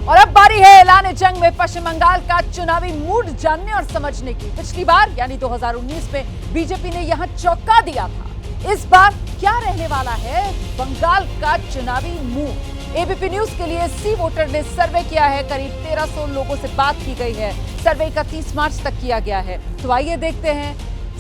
और अब बारी है ऐलान जंग में पश्चिम बंगाल का चुनावी मूड जानने और समझने की। पिछली बार यानी 2019 में बीजेपी ने यहां चौंका दिया था। इस बार क्या रहने वाला है बंगाल का चुनावी मूड? एबीपी न्यूज के लिए सी वोटर ने सर्वे किया है। करीब 1300 लोगों से बात की गई है। सर्वे 31 मार्च तक किया गया है। तो आइए देखते हैं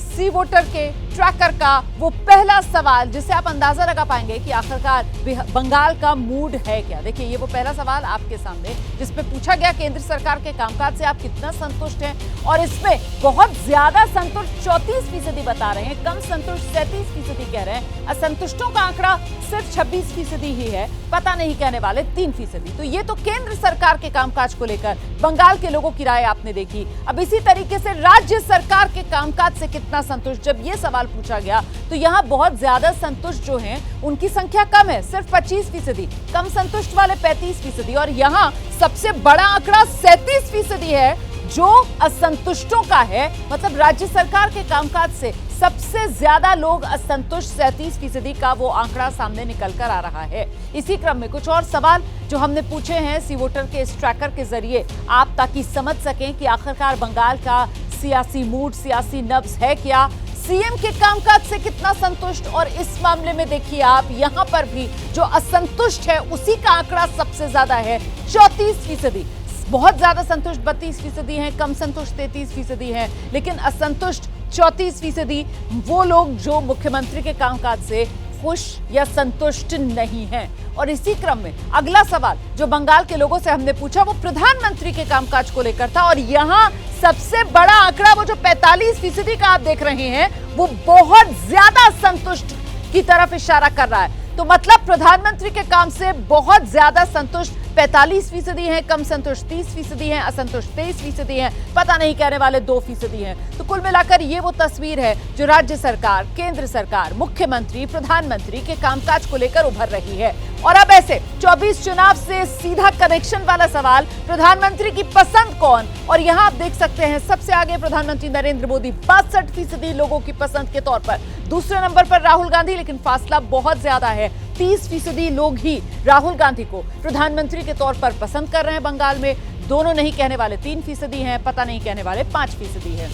सी वोटर के ट्रैकर का वो पहला सवाल, जिससे आप अंदाजा लगा पाएंगे कि आखिरकार बंगाल का मूड है क्या। देखिए, ये वो पहला सवाल आपके सामने जिसमें पूछा गया केंद्र सरकार के कामकाज से आप कितना संतुष्ट हैं, और इसमें बहुत ज्यादा संतुष्ट 34% बता रहे हैं, कम संतुष्ट 37% कह रहे हैं, असंतुष्टों का आंकड़ा सिर्फ 26% ही है, पता नहीं कहने वाले 3%। तो ये तो केंद्र सरकार के कामकाज को लेकर बंगाल के लोगों की राय आपने देखी। अब इसी तरीके से राज्य सरकार के कामकाज से कितना संतुष्ट, जब ये सवाल पूछा गया तो यहां बहुत ज्यादा संतुष्ट जो हैं उनकी संख्या कम है, सिर्फ 25%, कम संतुष्ट वाले 35%, और यहां सबसे बड़ा आंकड़ा 37% है जो असंतुष्टों का है। मतलब राज्य सरकार के कामकाज से सबसे ज्यादा लोग असंतुष्ट 37% का वो आंकड़ा सामने निकल कर आ रहा है। इसी क्रम में कुछ और सवाल जो हमने पूछे हैं सी वोटर के इस ट्रैकर के जरिए आप, ताकि समझ सकें कि आखिरकार बंगाल का सियासी मूड, सियासी नब्ज है क्या, सीएम के कामकाज से कितना संतुष्ट। और इस मामले में देखिए आप, यहां पर भी जो असंतुष्ट है उसी का आंकड़ा सबसे ज्यादा है, 34%। बहुत ज्यादा संतुष्ट 32% हैं, कम संतुष्ट 33% हैं, लेकिन असंतुष्ट 34%। वो लोग जो मुख्यमंत्री के कामकाज से खुश या संतुष्ट नहीं हैं। और इसी क्रम में अगला सवाल जो बंगाल के लोगों से हमने पूछा वो प्रधानमंत्री के कामकाज को लेकर था, और यहां सबसे बड़ा आंकड़ा वो जो 45% का आप देख रहे हैं वो बहुत ज्यादा संतुष्ट की तरफ इशारा कर रहा है। तो मतलब प्रधानमंत्री के काम से बहुत ज्यादा संतुष्ट 45% हैं, कम संतुष्ट 30% हैं, असंतुष्ट 23% हैं, पता नहीं कहने वाले 2% हैं। तो कुल मिलाकर ये वो तस्वीर है जो राज्य सरकार, केंद्र सरकार, मुख्यमंत्री, प्रधानमंत्री के कामकाज को लेकर उभर रही है। और अब ऐसे 24 चुनाव से सीधा कनेक्शन वाला सवाल, प्रधानमंत्री की पसंद कौन? और यहां आप देख सकते हैं सबसे आगे प्रधानमंत्री नरेंद्र मोदी 62% लोगों की पसंद के तौर पर, दूसरे नंबर पर राहुल गांधी, लेकिन फासला बहुत ज्यादा है, 30% लोग ही राहुल गांधी को प्रधानमंत्री के तौर पर पसंद कर रहे हैं बंगाल में। दोनों नहीं कहने वाले 3% हैं, पता नहीं कहने वाले 5% हैं।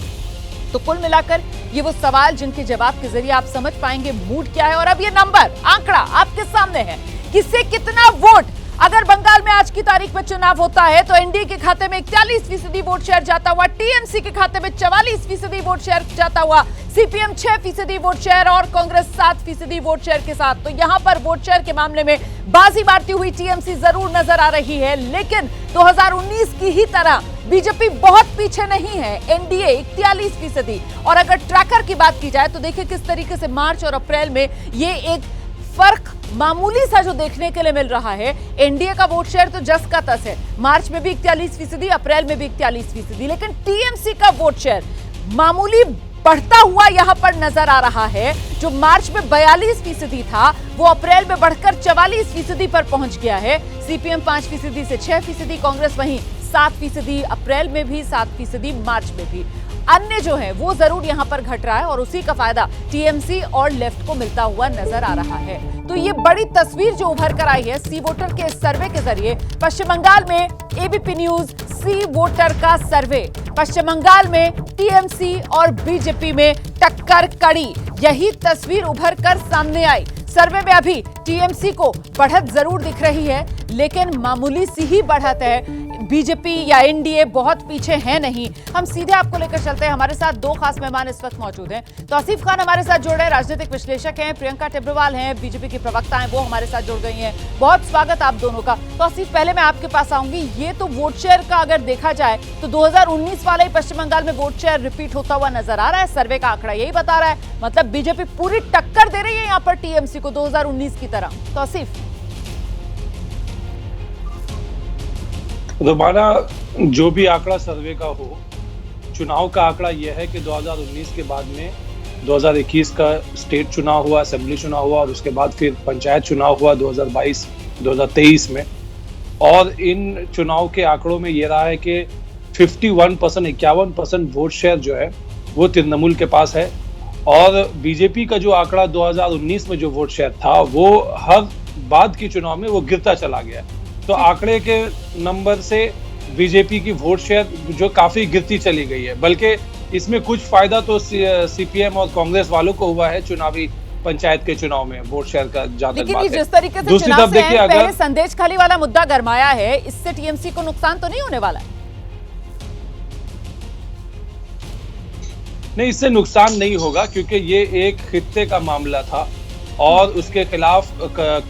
तो कुल मिलाकर ये वो सवाल जिनके जवाब के जरिए आप समझ पाएंगे मूड क्या है। और अब ये नंबर, आंकड़ा आपके सामने है, किससे कितना वोट। अगर बंगाल में आज की तारीख में चुनाव होता है तो एनडीए के खाते में 41% वोट शेयर जाता हुआ, टीएमसी के खाते में 44% वोट शेयर जाता हुआ, सीपीएम 6% वोट शेयर और कांग्रेस 7% वोट शेयर के साथ। तो यहां पर वोट शेयर के मामले में बाजी मारती हुई टीएमसी जरूर नजर आ रही है, लेकिन 2019 की ही तरह बीजेपी बहुत पीछे नहीं है, एनडीए 41%। और अगर ट्रैकर की बात की जाए तो देखिए किस तरीके से मार्च और अप्रैल में ये एक फर्क मामूली सा जो देखने के लिए मिल रहा है। एनडीए का वोट शेयर तो जस का तस है, मार्च में भी 41%, अप्रैल में भी 41%, लेकिन टीएमसी का वोट शेयर मामूली बढ़ता हुआ यहां पर नजर आ रहा है। जो मार्च में 42% था वो अप्रैल में बढ़कर 44% पर पहुंच गया है। सीपीएम 5% से 6%, कांग्रेस वहीं 7%, अप्रैल में भी 7%, मार्च में भी। अन्य जो है वो जरूर यहां पर घट रहा है और उसी का फायदा टीएमसी और लेफ्ट को मिलता हुआ नजर आ रहा है। तो ये बड़ी तस्वीर जो उभर कर आई है सी वोटर के सर्वे के जरिए पश्चिम बंगाल में, एबीपी न्यूज सी वोटर का सर्वे, पश्चिम बंगाल में टीएमसी और बीजेपी में टक्कर कड़ी, यही तस्वीर उभर कर सामने आई। सर्वे में अभी टीएमसी को बढ़त जरूर दिख रही है, लेकिन मामूली सी ही बढ़त है, बीजेपी या एनडीए बहुत पीछे है नहीं। हम सीधे आपको लेकर चलते हैं, हमारे साथ दो खास मेहमान इस वक्त मौजूद हैं। तौसीफ खान हमारे साथ जुड़ रहे हैं, राजनीतिक विश्लेषक हैं, प्रियंका टिब्रवाल हैं, बीजेपी की प्रवक्ता हैं, वो हमारे साथ जुड़ गई हैं। बहुत स्वागत आप दोनों का। तौसीफ, पहले मैं आपके पास आऊंगी, ये तो वोट शेयर का अगर देखा जाए तो 2019 वाला ही पश्चिम बंगाल में वोट शेयर रिपीट होता हुआ नजर आ रहा है, सर्वे का आंकड़ा यही बता रहा है। मतलब बीजेपी पूरी टक्कर दे रही है यहाँ पर टीएमसी को 2019 की तरह। तौसीफ, रोमाना, जो भी आंकड़ा सर्वे का हो, चुनाव का आंकड़ा यह है कि 2019 के बाद में 2021 का स्टेट चुनाव हुआ, असेंबली चुनाव हुआ, और उसके बाद फिर पंचायत चुनाव हुआ 2022, 2023 में। और इन चुनाव के आंकड़ों में ये रहा है कि 51% वोट शेयर जो है वो तृणमूल के पास है। और बीजेपी का जो आंकड़ा 2019 में जो वोट शेयर था वो हर बाद के चुनाव में वो गिरता चला गया। तो आंकड़े के नंबर से बीजेपी की वोट शेयर जो काफी गिरती चली गई है, बल्कि इसमें कुछ फायदा तो सीपीएम और कांग्रेस वालों को हुआ है चुनावी पंचायत के चुनाव में वोट शेयर का जहां तक लेकिन बात ये है। जिस तरीके से दूसरी चुनाव तरफ से देखिए, आए, अगर पहले संदेश खाली वाला मुद्दा गरमाया है, इससे टीएमसी को नुकसान तो नहीं होने वाला है? नहीं, इससे नुकसान नहीं होगा, क्योंकि ये एक खित्ते का मामला था और उसके खिलाफ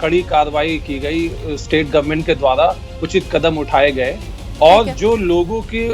कड़ी कार्रवाई की गई, स्टेट गवर्नमेंट के द्वारा उचित कदम उठाए गए और जो लोगों के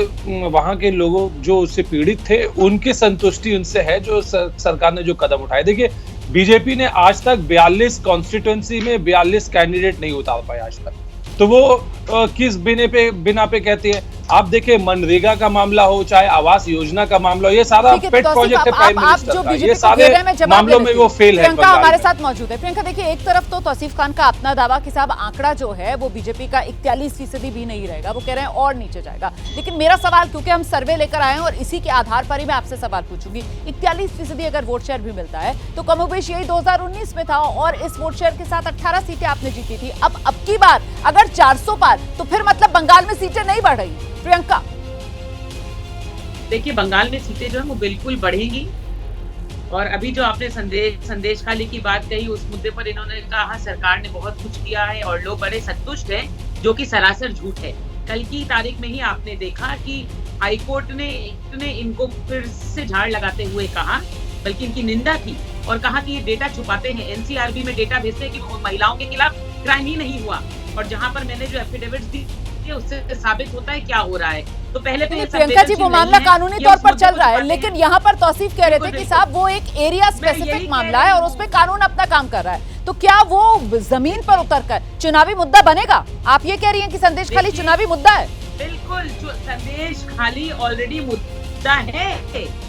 वहां के लोगों जो उससे पीड़ित थे उनकी संतुष्टि उनसे है जो सरकार ने जो कदम उठाए। देखिए, बीजेपी ने आज तक 42 कॉन्स्टिट्यूएंसी में 42 कैंडिडेट नहीं उतार पाए आज तक, तो वो किस बिना पे कहती है। आप देखिए, मनरेगा का मामला हो, चाहे आवास योजना का मामला हो, ये सारा पेट प्रोजेक्ट है प्राइम मिनिस्टर का, ये सारे मामलों में वो फेल है। प्रियंका हमारे साथ मौजूद है। प्रियंका देखिए, एक तरफ तो तौसीफ खान का अपना दावा कि साहब आंकड़ा जो है वो बीजेपी का 41% भी नहीं रहेगा, वो कह रहे हैं और नीचे जाएगा। लेकिन मेरा सवाल, क्योंकि हम सर्वे लेकर आए हैं और इसी के आधार पर ही मैं आपसे सवाल पूछूंगी, 41% अगर वोट शेयर भी मिलता है तो कमोबेश यही 2019 में था और इस वोट शेयर के साथ 18 सीटें आपने जीती थी। अब की बार अगर 400 पार, तो फिर मतलब बंगाल में सीटें नहीं बढ़ रही। प्रियंका देखिए, बंगाल में सीटें जो है वो बिल्कुल बढ़ेंगी और अभी जो आपने संदेश खाली की बात कही, उस मुद्दे पर इन्होंने कहा सरकार ने बहुत कुछ किया है और लोग बड़े संतुष्ट हैं, जो कि सरासर झूठ है। कल की तारीख में ही आपने देखा कि हाईकोर्ट ने इनको फिर से झाड़ लगाते हुए कहा, बल्कि इनकी निंदा की और कहा कि ये डेटा छुपाते हैं, एनसीआरबी में डेटा भेजते हैं कि महिलाओं के खिलाफ क्राइम ही नहीं हुआ, और जहां पर मैंने जो एफिडेविट्स दी उससे साबित होता है क्या हो रहा है। तो पहले तो प्रियंका जी, वो मामला कानूनी तौर पर चल रहा है, लेकिन यहाँ पर तौसीफ कह रहे थे कि साहब वो एक एरिया स्पेसिफिक मामला है और उसमें कानून अपना काम कर रहा है, तो क्या वो जमीन पर उतरकर चुनावी मुद्दा बनेगा? आप ये कह रही हैं कि संदेश खाली चुनावी मुद्दा है? बिल्कुल, संदेश खाली ऑलरेडी मुद्दा है,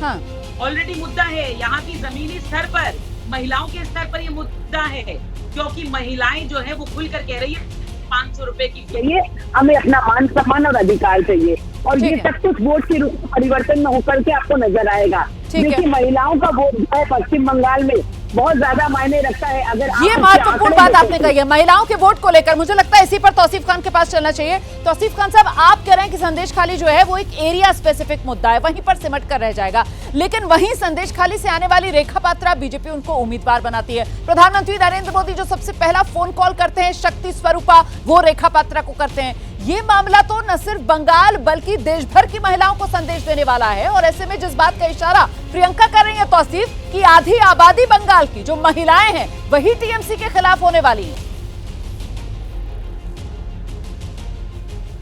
हाँ, ऑलरेडी मुद्दा है। यहाँ की जमीनी स्तर पर, महिलाओं के स्तर पर ये मुद्दा है, क्योंकि महिलाएं जो है वो खुल कर कह रही है 500 रुपए की चाहिए, हमें अपना मान सम्मान और अधिकार चाहिए, और ये सब कुछ वोट के रूप में परिवर्तन में होकर के आपको नजर आएगा। देखिए, महिलाओं का वोट जो है पश्चिम बंगाल में बहुत ज्यादा मायने रखता है। अगर ये महत्वपूर्ण बात आपने कही है महिलाओं के वोट को लेकर, मुझे लगता है इसी पर तौसीफ खान के पास चलना चाहिए। तौसीफ खान साहब, आप कह रहे हैं कि संदेश खाली जो है वो एक एरिया स्पेसिफिक मुद्दा है, वहीं पर सिमट कर रह जाएगा, लेकिन वहीं संदेश खाली से आने वाली रेखा पात्रा, बीजेपी उनको उम्मीदवार बनाती है। प्रधानमंत्री नरेंद्र मोदी जो सबसे पहला फोन कॉल करते हैं शक्ति स्वरूपा, वो रेखा पात्रा को करते हैं। ये मामला तो न सिर्फ बंगाल बल्कि देश भर की महिलाओं को संदेश देने वाला है, और ऐसे में जिस बात का इशारा प्रियंका कर रही है तौसीफ, कि आधी आबादी बंगाल की जो महिलाएं हैं वही टीएमसी के खिलाफ होने वाली हैं।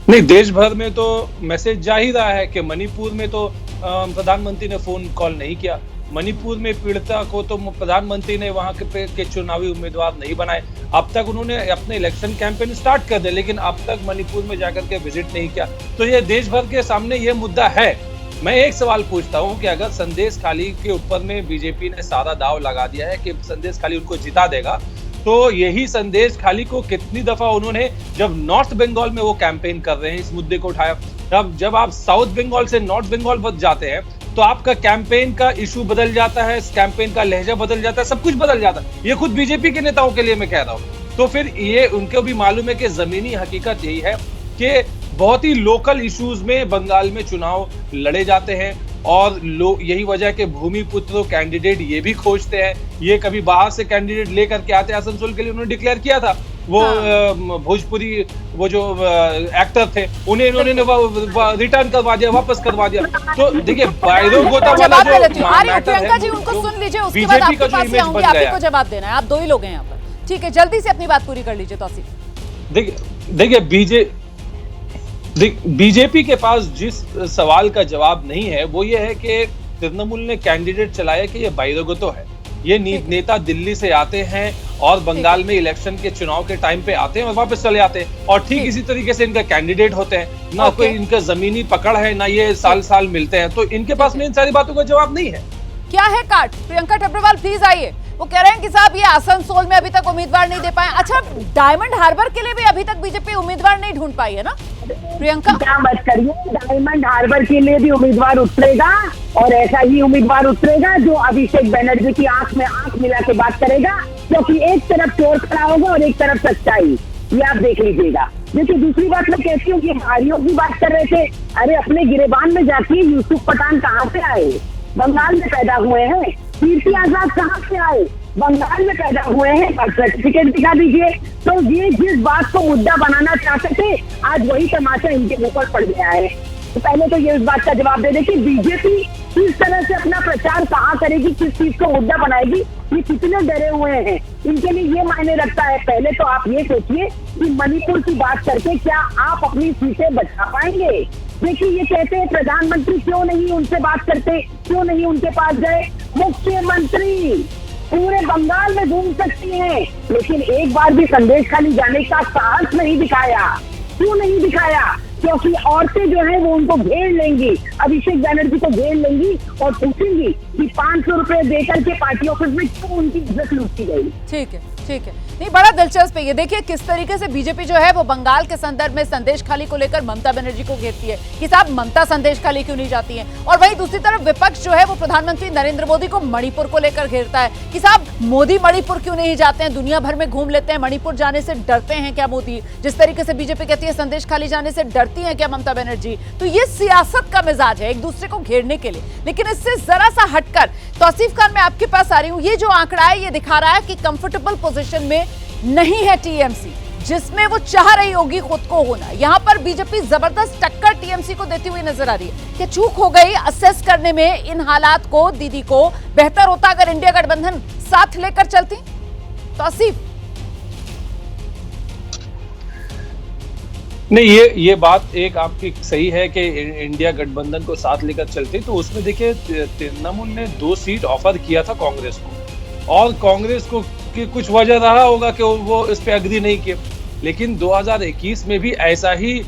नहीं, देश भर में तो मैसेज जा ही रहा है कि मणिपुर में तो प्रधानमंत्री ने फोन कॉल नहीं किया, मणिपुर में पीड़िता को तो प्रधानमंत्री ने वहां के चुनावी उम्मीदवार नहीं बनाए। अब तक उन्होंने अपने इलेक्शन कैंपेन स्टार्ट कर दिया, लेकिन अब तक मणिपुर में जाकर के विजिट नहीं किया। तो ये देश भर के सामने ये मुद्दा है। मैं एक सवाल पूछता हूं कि अगर संदेश खाली के ऊपर में बीजेपी ने सारा दाव लगा दिया है कि संदेश खाली उनको जिता देगा, तो यही संदेश खाली को कितनी दफा उन्होंने, जब नॉर्थ बंगाल में वो कैंपेन कर रहे हैं इस मुद्दे को उठाया, तब जब आप साउथ बंगाल से नॉर्थ बंगाल बच जाते हैं तो आपका कैंपेन का इशू बदल जाता है, कैंपेन का लहजा बदल जाता है, सब कुछ बदल जाता है। ये खुद बीजेपी के नेताओं के लिए मैं कह रहा हूं। तो फिर ये उनको भी मालूम है कि जमीनी हकीकत यही है कि बहुत ही लोकल इश्यूज में बंगाल में चुनाव लड़े जाते हैं, और लोग यही वजह के भूमिपुत्र कैंडिडेट ये भी खोजते हैं। ये कभी बाहर से कैंडिडेट लेकर के आते हैं, आसनसोल के लिए उन्होंने डिक्लेयर किया था, वो भोजपुरी वो जो एक्टर थे उन्हें इन्होंने रिटर्न करवा दिया, वापस करवा दिया। तो देखिए, बायरो गोता वाला जो प्रियंका जी उनको सुन लीजिए, उसके बाद आपके पास से आऊंगी, आप ही को जवाब देना है, आप दो ही लोग हैं यहाँ पर, ठीक है? जल्दी से अपनी बात पूरी कर लीजिए तौसीफ। देखिए, बीजेपी के पास जिस सवाल का जवाब नहीं है वो ये है कि तृणमूल ने कैंडिडेट चलाया कि ये बाइरोगतो है, ये नेता दिल्ली से आते हैं और बंगाल में इलेक्शन के चुनाव के टाइम पे आते हैं और वापस चले जाते हैं, और ठीक इसी तरीके से इनका कैंडिडेट होते हैं, ना कोई इनका जमीनी पकड़ है, ना ये साल मिलते हैं, तो इनके पास में इन सारी बातों का जवाब नहीं है। क्या है काट? प्रियंका टब्बरवाल प्लीज आइए। वो कह रहे हैं कि साहब ये आसनसोल में अभी तक उम्मीदवार नहीं दे पाए। अच्छा, डायमंड हार्बर के लिए भी अभी तक बीजेपी उम्मीदवार नहीं ढूंढ पाई है ना प्रियंका? क्या बात करिए, डायमंड हार्बर के लिए भी उम्मीदवार उतरेगा, और ऐसा ही उम्मीदवार उतरेगा जो अभिषेक बनर्जी की आंख में आंख मिला के बात करेगा, क्योंकि एक तरफ चोर खड़ा होगा और एक तरफ सच्चाई, ये आप देख लीजिएगा। देखिए दूसरी बात मैं कहती हूँ कि हारियों की बात कर रहे थे, अरे अपने गिरेबान में जाके यूसुफ पठान कहाँ से आए? बंगाल में पैदा हुए हैं। कीर्ति आजाद कहाँ से आए? बंगाल में पैदा हुए हैं। सर्टिफिकेट दिखा दीजिए। तो ये जिस बात को मुद्दा बनाना चाहते थे, आज वही तमाशा इनके ऊपर पड़ गया है। तो पहले तो ये इस बात का जवाब दे दे कि बीजेपी किस तरह से अपना प्रचार कहाँ करेगी, किस चीज को मुद्दा बनाएगी, ये कितने डरे हुए हैं, इनके लिए ये मायने रखता है। पहले तो आप ये सोचिए कि मणिपुर की बात करके क्या आप अपनी सीटें बचा पाएंगे? देखिए ये कहते हैं प्रधानमंत्री क्यों नहीं उनसे बात करते, क्यों नहीं उनके पास गए? मुख्यमंत्री पूरे बंगाल में घूम सकती हैं, लेकिन एक बार भी संदेश खाली जाने का साहस नहीं दिखाया। क्यों नहीं दिखाया? क्योंकि औरतें जो है वो उनको घेर लेंगी, अभिषेक बैनर्जी को घेर लेंगी और पूछेंगी कि 500 रुपए देकर के पार्टी ऑफिस में क्यों उनकी इज्जत लूटी गई। ठीक है, ठीक है। नहीं, बड़ा दिलचस्प है ये। देखिए किस तरीके से बीजेपी जो है वो बंगाल के संदर्भ में संदेश खाली को लेकर ममता बनर्जी को घेरती है कि साहब ममता संदेश खाली क्यों नहीं जाती है, और वहीं दूसरी तरफ विपक्ष जो है वो प्रधानमंत्री नरेंद्र मोदी को मणिपुर को लेकर घेरता है कि साहब मोदी मणिपुर क्यों नहीं जाते हैं, दुनिया भर में घूम लेते हैं, मणिपुर जाने से डरते हैं क्या मोदी? जिस तरीके से बीजेपी कहती है संदेश खाली जाने से डरती है क्या ममता बनर्जी? तो ये सियासत का मिजाज है एक दूसरे को घेरने के लिए। लेकिन इससे जरा सा हटकर तौसीफ खान मैं आपके पास आ रही हूँ। ये जो आंकड़ा है ये दिखा रहा है कि कंफर्टेबल पोजीशन में नहीं है टीएमसी, जिसमें वो चाह रही होगी खुद को होना। यहां पर बीजेपी जबरदस्त टक्कर टीएमसी को देती हुई नजर आ रही है। क्या चूक हो गई असेस करने में इन हालात को? दीदी को बेहतर होता अगर इंडिया गठबंधन साथ लेकर चलती? तौसीफ नहीं, ये बात एक आपकी सही है कि इंडिया गठबंधन को साथ लेकर चलते, तो उसमें देखिए तृणमूल ने 2 सीट ऑफर किया था कांग्रेस को, और कांग्रेस को कि कुछ वजह रहा होगा कि वो इस पे एग्री नहीं किए। लेकिन 2021 में भी ऐसा ही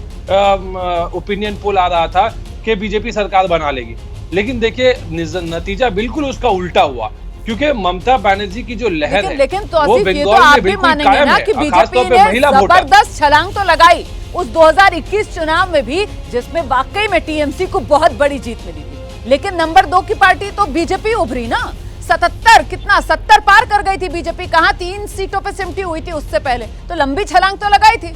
ओपिनियन पोल आ रहा था कि बीजेपी सरकार बना लेगी, लेकिन देखिए नतीजा बिल्कुल उसका उल्टा हुआ, क्योंकि ममता बनर्जी की जो लहर है लेकिन तो वो बंगाल में बिल्कुल कायम है, खासतौर पे महिला वोटर। जबरदस्त छलांग तो लगाई उस 2021 चुनाव में भी, जिसमें वाकई में टीएमसी को बहुत बड़ी जीत मिली थी। लेकिन नंबर 2 की पार्टी तो बीजेपी उभरी ना। 70 पार कर गई थी बीजेपी, कहां 3 सीटों पे सिमटी हुई थी उससे पहले, तो लंबी छलांग तो लगाई थी।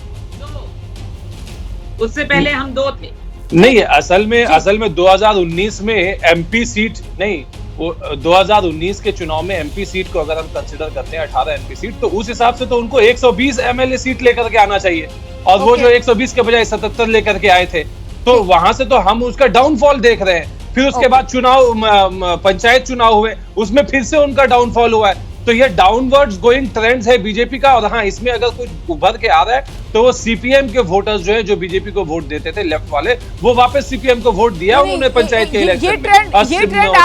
उससे पहले हम 2 थे। नहीं, असल में 2019 में एमपी सीट नहीं, वो 2019 के चुनाव में एमपी सीट को अगर हम कंसिडर करते हैं 18 एमपी सीट, तो उस हिसाब से तो उनको 120 एमएलए सीट लेकर के आना चाहिए, और वो जो 120 के बजाय 77 लेकर के आए थे, तो वहां से तो हम उसका डाउनफॉल देख रहे हैं। फिर उसके बाद पंचायत चुनाव हुए, उसमें फिर से उनका डाउनफॉल हुआ है। तो ये डाउनवर्ड्स गोइंग ट्रेंड्स है बीजेपी का। और हाँ, इसमें अगर कुछ उभर के आ रहा है तो वो सीपीएम के वोटर्स जो है, जो बीजेपी को वोट देते थे लेफ्ट वाले, वो वापस सीपीएम को वोट दिया उन्होंने पंचायत के इलेक्शन में। ये ट्रेंड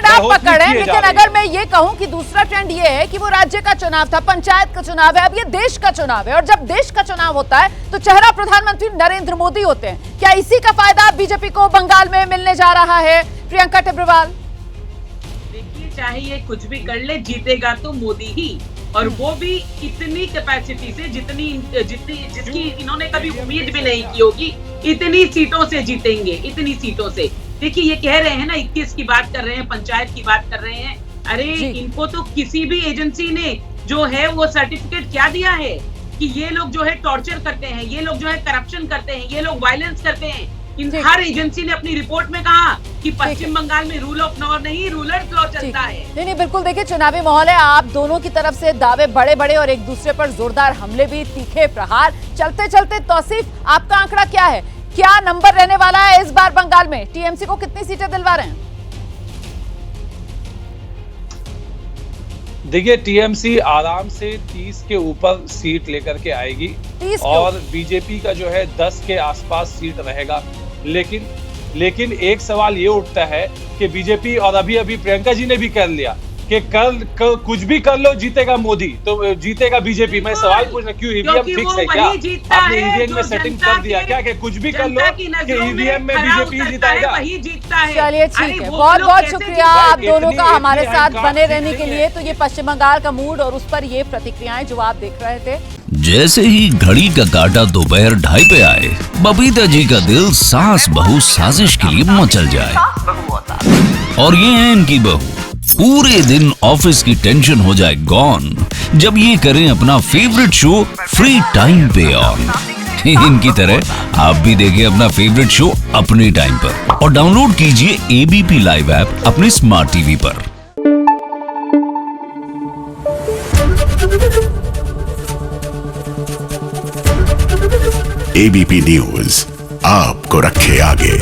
आप पकड़े, लेकिन अगर मैं ये कहूं कि दूसरा ट्रेंड ये है कि वो राज्य का चुनाव था, पंचायत का चुनाव है, अब ये देश का चुनाव है, और जब देश का चुनाव होता है तो चेहरा प्रधानमंत्री नरेंद्र मोदी होते हैं। क्या इसी का फायदा बीजेपी को बंगाल में मिलने जा रहा है? प्रियंका टिब्रेवाल, चाहे ये कुछ भी कर ले, जीतेगा तो मोदी ही, और वो भी इतनी कैपेसिटी से जिसकी इन्होंने कभी उम्मीद भी नहीं की होगी। इतनी सीटों से जीतेंगे, इतनी सीटों से। देखिए ये कह रहे हैं ना, 21 की बात कर रहे हैं, पंचायत की बात कर रहे हैं। अरे इनको तो किसी भी एजेंसी ने जो है वो सर्टिफिकेट क्या दिया है कि ये लोग जो है टॉर्चर करते हैं, ये लोग जो है करप्शन करते हैं, ये लोग वायलेंस करते हैं। हर एजेंसी ने अपनी रिपोर्ट में कहा कि पश्चिम बंगाल में रूल ऑफ लॉ नहीं, रूलर्स लॉ चलता है। नहीं, बिल्कुल। देखिए चुनावी माहौल है, आप दोनों की तरफ से दावे बड़े बड़े और एक दूसरे पर जोरदार हमले भी, तीखे प्रहार। चलते चलते तौसीफ, आपका आंकड़ा क्या है? क्या नंबर रहने वाला है इस बार बंगाल में? टीएमसी को कितनी सीटें दिलवा रहे हैं? देखिए टीएमसी आराम से 30 के ऊपर सीट लेकर के आएगी, और बीजेपी का जो है 10 के आसपास सीट रहेगा। लेकिन एक सवाल ये उठता है कि बीजेपी, और अभी प्रियंका जी ने भी कर लिया कि कल कुछ भी कर लो जीतेगा मोदी, तो जीतेगा बीजेपी। मैं सवाल पूछना, क्यों ईवीएम फिक्स है क्या? आपने ईवीएम में सेटिंग कर दिया क्या कि कुछ भी कर लो कि ईवीएम में बीजेपी जीताएगा? चलिए ठीक है, बहुत बहुत शुक्रिया आप दोनों का हमारे साथ बने रहने के लिए। तो ये पश्चिम बंगाल का मूड और उस पर ये प्रतिक्रियाएं जो आप देख रहे थे। जैसे ही घड़ी का काटा दोपहर 2:30 पे आए, बबीता जी का दिल सास बहू साजिश के लिए मचल जाए। और ये है इनकी बहू, पूरे दिन ऑफिस की टेंशन हो जाए गॉन, जब ये करें अपना फेवरेट शो फ्री टाइम पे ऑन। इनकी तरह आप भी देखें अपना फेवरेट शो अपने टाइम पर और डाउनलोड कीजिए एबीपी लाइव ऐप अपने स्मार्ट टीवी पर। एबीपी न्यूज आपको रखे आगे।